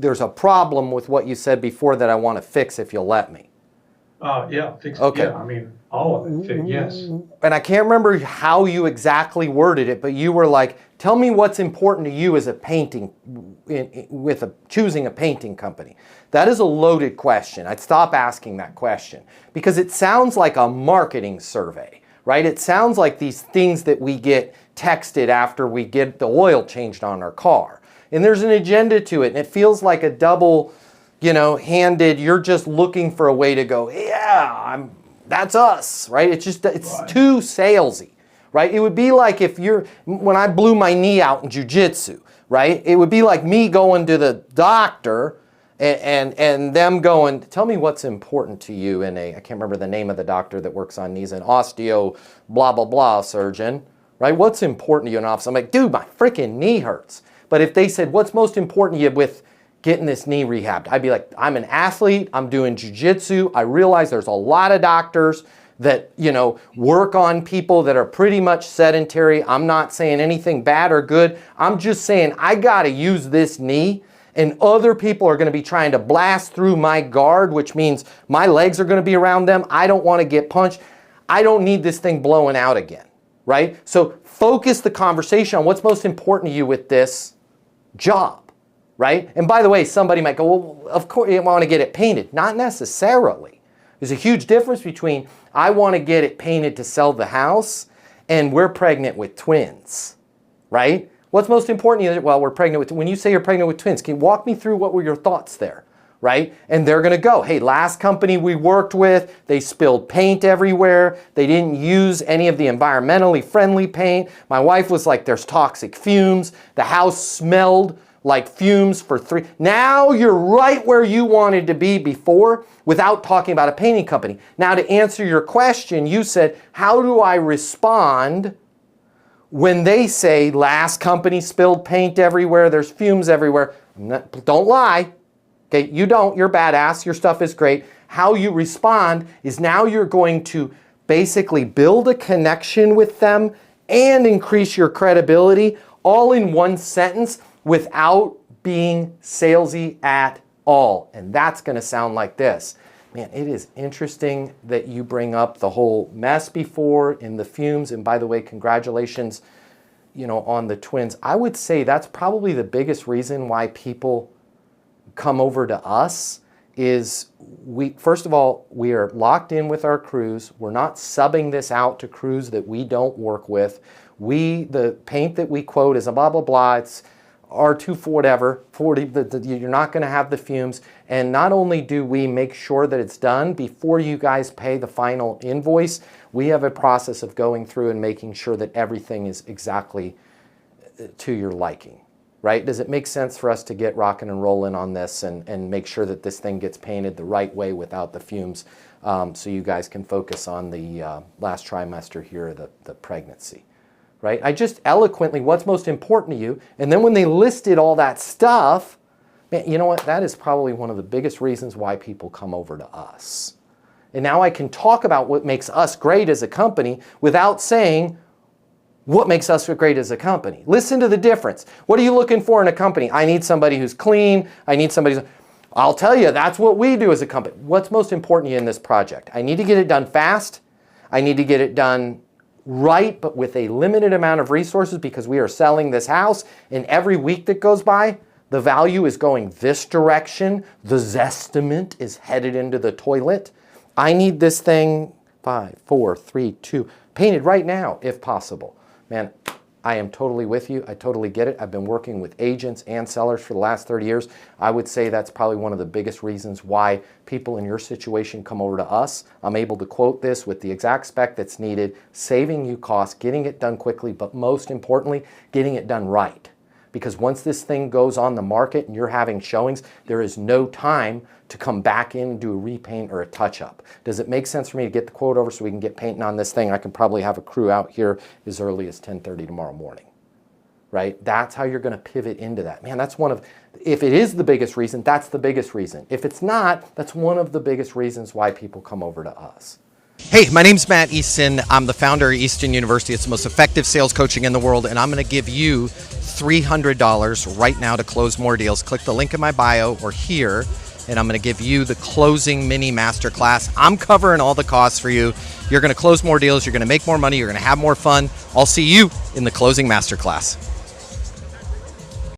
there's a problem with what you said before that I want to fix if you'll let me. Yeah, fix. Okay. Yeah, I mean, all of it. Yes. And I can't remember how you exactly worded it, but you were like, tell me what's important to you as a painting, choosing a painting company. That is a loaded question. I'd stop asking that question because it sounds like a marketing survey, right? It sounds like these things that we get texted after we get the oil changed on our car. And there's an agenda to it, and it feels like a double, handed, you're just looking for a way to go, yeah, that's us, right? It's Right. too salesy, right? It would be like when I blew my knee out in jiu-jitsu, right? It would be like me going to the doctor and them going, tell me what's important to you I can't remember the name of the doctor that works on knees, an osteo blah, blah, blah surgeon, right? What's important to you in office? I'm like, dude, my freaking knee hurts. But if they said, what's most important to you with getting this knee rehabbed? I'd be like, I'm an athlete, I'm doing jiu-jitsu, I realize there's a lot of doctors that, work on people that are pretty much sedentary. I'm not saying anything bad or good. I'm just saying I gotta use this knee, and other people are gonna be trying to blast through my guard, which means my legs are gonna be around them. I don't wanna get punched. I don't need this thing blowing out again, right? So focus the conversation on what's most important to you with this job, right? And by the way, somebody might go, well, of course you want to get it painted. Not necessarily. There's a huge difference between I want to get it painted to sell the house and we're pregnant with twins, right? What's most important to you? Well, we're pregnant with, when you say you're pregnant with twins, can you walk me through what were your thoughts there, right? And they're going to go, hey, last company we worked with, they spilled paint everywhere. They didn't use any of the environmentally friendly paint. My wife was like, there's toxic fumes. The house smelled like fumes for 3. Now you're right where you wanted to be before without talking about a painting company. Now to answer your question, you said, how do I respond when they say last company spilled paint everywhere, there's fumes everywhere? Don't lie. Okay, you don't, you're badass, your stuff is great. How you respond is now you're going to basically build a connection with them and increase your credibility all in one sentence without being salesy at all. And that's gonna sound like this. Man, it is interesting that you bring up the whole mess before in the fumes. And by the way, congratulations, on the twins. I would say that's probably the biggest reason why people come over to us is first of all, we are locked in with our crews. We're not subbing this out to crews that we don't work with. The paint that we quote is a blah, blah, blah. It's R2 for whatever, 40, you're not going to have the fumes. And not only do we make sure that it's done before you guys pay the final invoice, we have a process of going through and making sure that everything is exactly to your liking, right? Does it make sense for us to get rocking and rolling on this and make sure that this thing gets painted the right way without the fumes so you guys can focus on the last trimester here, the pregnancy? Right? I just eloquently, what's most important to you? And then when they listed all that stuff, man, you know what? That is probably one of the biggest reasons why people come over to us. And now I can talk about what makes us great as a company without saying what makes us great as a company. Listen to the difference. What are you looking for in a company? I need somebody who's clean. I need somebody who's... I'll tell you, that's what we do as a company. What's most important to you in this project? I need to get it done fast. I need to get it done right, but with a limited amount of resources because we are selling this house, and every week that goes by, the value is going this direction. The Zestimate is headed into the toilet. I need this thing 5, 4, 3, 2, painted right now if possible. Man, I am totally with you. I totally get it. I've been working with agents and sellers for the last 30 years. I would say that's probably one of the biggest reasons why people in your situation come over to us. I'm able to quote this with the exact spec that's needed, saving you costs, getting it done quickly, but most importantly, getting it done right. Because once this thing goes on the market and you're having showings, there is no time to come back in and do a repaint or a touch-up. Does it make sense for me to get the quote over so we can get painting on this thing? I can probably have a crew out here as early as 10:30 tomorrow morning, right? That's how you're going to pivot into that. Man, that's one of, if it is the biggest reason, that's the biggest reason. If it's not, that's one of the biggest reasons why people come over to us. Hey, my name's Matt Easton. I'm the founder of Easton University. It's the most effective sales coaching in the world, and I'm going to give you $300 right now to close more deals. Click the link in my bio or here, and I'm going to give you the closing mini masterclass. I'm covering all the costs for you. You're going to close more deals. You're going to make more money. You're going to have more fun. I'll see you in the closing masterclass.